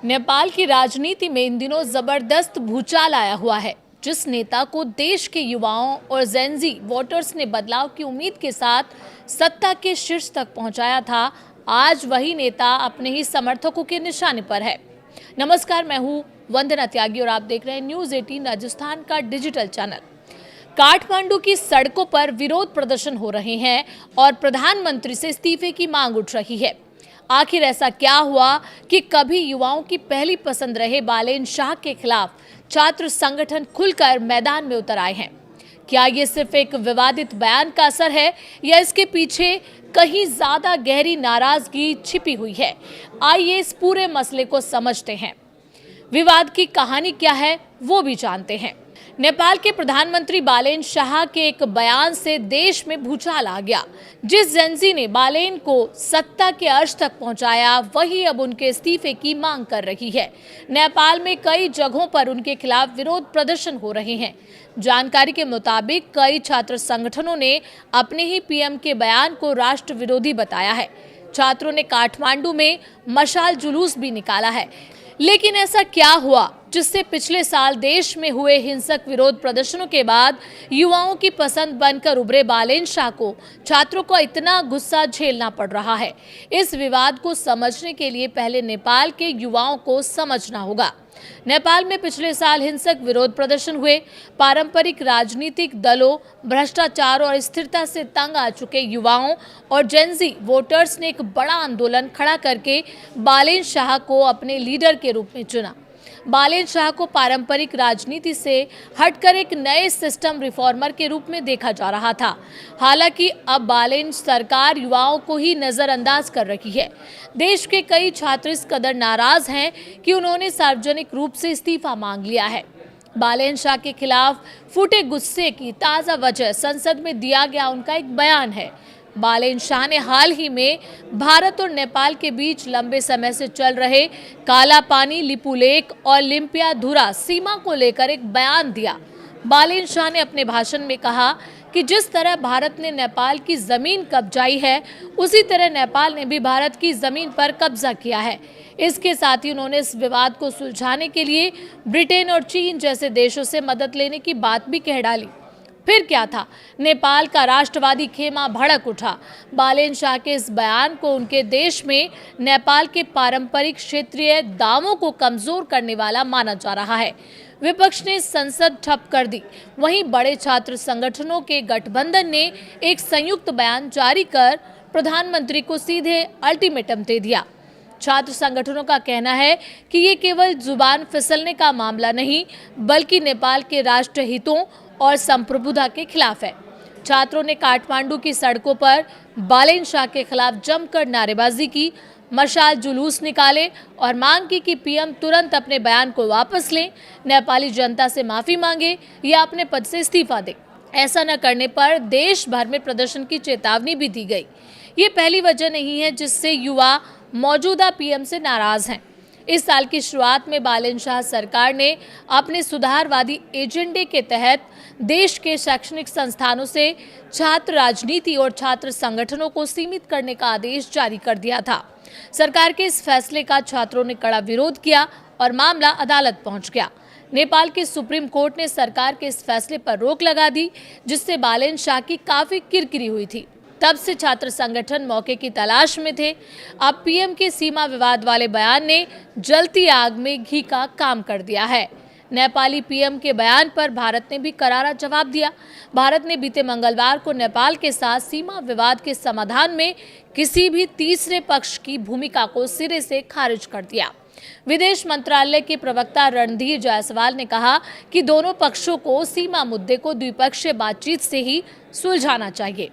नेपाल की राजनीति में इन दिनों जबरदस्त भूचाल आया हुआ है। जिस नेता को देश के युवाओं और जेनजी वोटर्स ने बदलाव की उम्मीद के साथ सत्ता के शीर्ष तक पहुंचाया था, आज वही नेता अपने ही समर्थकों के निशाने पर है। नमस्कार, मैं हूं वंदना त्यागी और आप देख रहे हैं न्यूज 18 राजस्थान का डिजिटल चैनल। काठमांडू की सड़कों पर विरोध प्रदर्शन हो रहे हैं और प्रधानमंत्री से इस्तीफे की मांग उठ रही है। आखिर ऐसा क्या हुआ कि कभी युवाओं की पहली पसंद रहे बालेन शाह के खिलाफ छात्र संगठन खुलकर मैदान में उतर आए हैं? क्या ये सिर्फ एक विवादित बयान का असर है या इसके पीछे कहीं ज्यादा गहरी नाराजगी छिपी हुई है? आइए इस पूरे मसले को समझते हैं। विवाद की कहानी क्या है वो भी जानते हैं। नेपाल के प्रधानमंत्री बालेन शाह के एक बयान से देश में भूचाल आ गया। जिस जेनजी ने बालेन को सत्ता के अर्श तक पहुंचाया, वही अब उनके इस्तीफे की मांग कर रही है। नेपाल में कई जगहों पर उनके खिलाफ विरोध प्रदर्शन हो रहे हैं। जानकारी के मुताबिक कई छात्र संगठनों ने अपने ही पीएम के बयान को राष्ट्र विरोधी बताया है। छात्रों ने काठमांडू में मशाल जुलूस भी निकाला है। लेकिन ऐसा क्या हुआ जिससे पिछले साल देश में हुए हिंसक विरोध प्रदर्शनों के बाद युवाओं की पसंद बनकर उभरे बालेन शाह को छात्रों को इतना गुस्सा झेलना पड़ रहा है? इस विवाद को समझने के लिए पहले नेपाल के युवाओं को समझना होगा। नेपाल में पिछले साल हिंसक विरोध प्रदर्शन हुए। पारंपरिक राजनीतिक दलों, भ्रष्टाचार और स्थिरता से तंग आ चुके युवाओं और जेनजी वोटर्स ने एक बड़ा आंदोलन खड़ा करके बालेन शाह को अपने लीडर के रूप में चुना। बालेन शाह को पारंपरिक राजनीति से हटकर एक नए सिस्टम रिफॉर्मर के रूप में देखा जा रहा था। हालांकि अब बालेन सरकार युवाओं को ही नजरअंदाज कर रही है। देश के कई छात्र इस कदर नाराज हैं कि उन्होंने सार्वजनिक रूप से इस्तीफा मांग लिया है। बालेन शाह के खिलाफ फूटे गुस्से की ताज़ा वजह संसद में दिया गया उनका एक बयान है। बालेन शाह ने हाल ही में भारत और नेपाल के बीच लंबे समय से चल रहे काला पानी, लिपुलेख और लिम्पियाधुरा सीमा को लेकर एक बयान दिया। बालेन शाह ने अपने भाषण में कहा कि जिस तरह भारत ने नेपाल की जमीन कब्जाई है, उसी तरह नेपाल ने भी भारत की जमीन पर कब्जा किया है। इसके साथ ही उन्होंने इस विवाद को सुलझाने के लिए ब्रिटेन और चीन जैसे देशों से मदद लेने की बात भी कह डाली। फिर क्या था? नेपाल का राष्ट्रवादी खेमा भड़क उठा। बालेन शाह के इस बयान को उनके देश में नेपाल के पारंपरिक क्षेत्रीय दावों को कमजोर करने वाला माना जा रहा है। विपक्ष ने संसद ठप कर दी। वहीं बड़े छात्र संगठनों के गठबंधन ने एक संयुक्त बयान जारी कर प्रधानमंत्री को सीधे अल्टीमेटम दे दिया। छात्र संगठनों का कहना है कि ये केवल जुबान फिसलने का मामला नहीं, बल्कि नेपाल के राष्ट्र हितों और संप्रभुता के खिलाफ है। छात्रों ने काठमांडू की सड़कों पर बालेन शाह के खिलाफ जमकर नारेबाजी की, मशाल जुलूस निकाले और मांग की कि पीएम तुरंत अपने बयान को वापस लें, नेपाली जनता से माफी मांगे या अपने पद से इस्तीफा दें। ऐसा न करने पर देश भर में प्रदर्शन की चेतावनी भी दी गई। ये पहली वजह नहीं है जिससे युवा मौजूदा पीएम से नाराज हैं। इस साल की शुरुआत में बालेन शाह सरकार ने अपने सुधारवादी एजेंडे के तहत देश के शैक्षणिक संस्थानों से छात्र राजनीति और छात्र संगठनों को सीमित करने का आदेश जारी कर दिया था। सरकार के इस फैसले का छात्रों ने कड़ा विरोध किया और मामला अदालत पहुंच गया। नेपाल के सुप्रीम कोर्ट ने सरकार के इस फैसले पर रोक लगा दी, जिससे बालेन शाह की काफी किरकिरी हुई थी। तब से छात्र संगठन मौके की तलाश में थे। अब पीएम के सीमा विवाद वाले बयान ने जलती आग में घी का काम कर दिया है। नेपाली पीएम के बयान पर भारत ने भी करारा जवाब दिया। भारत ने बीते मंगलवार को नेपाल के साथ सीमा विवाद के समाधान में किसी भी तीसरे पक्ष की भूमिका को सिरे से खारिज कर दिया। विदेश मंत्रालय के प्रवक्ता रणधीर जायसवाल ने कहा कि दोनों पक्षों को सीमा मुद्दे को द्विपक्षीय बातचीत से ही सुलझाना चाहिए।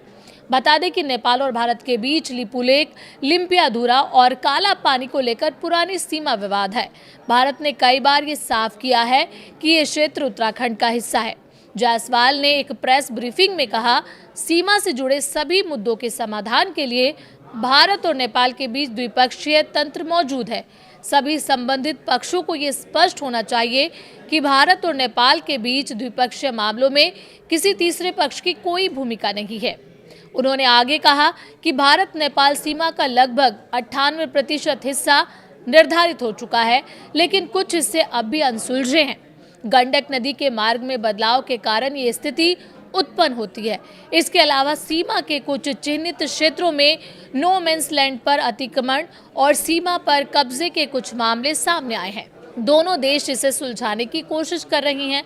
बता दें कि नेपाल और भारत के बीच लिपुलेख, लिम्पियाधुरा और काला पानी को लेकर पुरानी सीमा विवाद है। भारत ने कई बार ये साफ किया है कि ये क्षेत्र उत्तराखंड का हिस्सा है। जायसवाल ने एक प्रेस ब्रीफिंग में कहा, सीमा से जुड़े सभी मुद्दों के समाधान के लिए भारत और नेपाल के बीच द्विपक्षीय तंत्र मौजूद है। सभी संबंधित पक्षों को ये स्पष्ट होना चाहिए कि भारत और नेपाल के बीच द्विपक्षीय मामलों में किसी तीसरे पक्ष की कोई भूमिका नहीं है। उन्होंने आगे कहा कि भारत नेपाल सीमा का लगभग 98% हिस्सा निर्धारित हो चुका है, लेकिन कुछ हिस्से अब भी अनसुलझे हैं। गंडक नदी के मार्ग में बदलाव के कारण ये स्थिति उत्पन्न होती है। इसके अलावा सीमा के कुछ चिन्हित क्षेत्रों में नो मेंस लैंड पर अतिक्रमण और सीमा पर कब्जे के कुछ मामले सामने आए हैं। दोनों देश इसे सुलझाने की कोशिश कर रही हैं।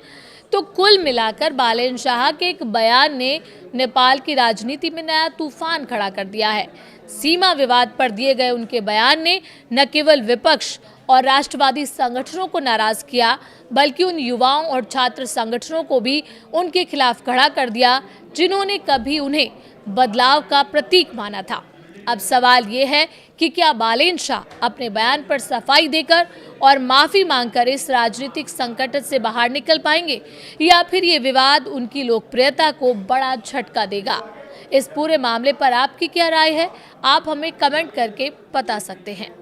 तो कुल मिलाकर बालेन शाह के एक बयान ने नेपाल की राजनीति में नया तूफान खड़ा कर दिया है। सीमा विवाद पर दिए गए उनके बयान ने न केवल विपक्ष और राष्ट्रवादी संगठनों को नाराज किया, बल्कि उन युवाओं और छात्र संगठनों को भी उनके खिलाफ खड़ा कर दिया, जिन्होंने कभी उन्हें बदलाव का प्रतीक माना था। अब सवाल ये है कि क्या बालेन शाह अपने बयान पर सफाई देकर और माफी मांगकर इस राजनीतिक संकट से बाहर निकल पाएंगे, या फिर ये विवाद उनकी लोकप्रियता को बड़ा झटका देगा। इस पूरे मामले पर आपकी क्या राय है, आप हमें कमेंट करके बता सकते हैं।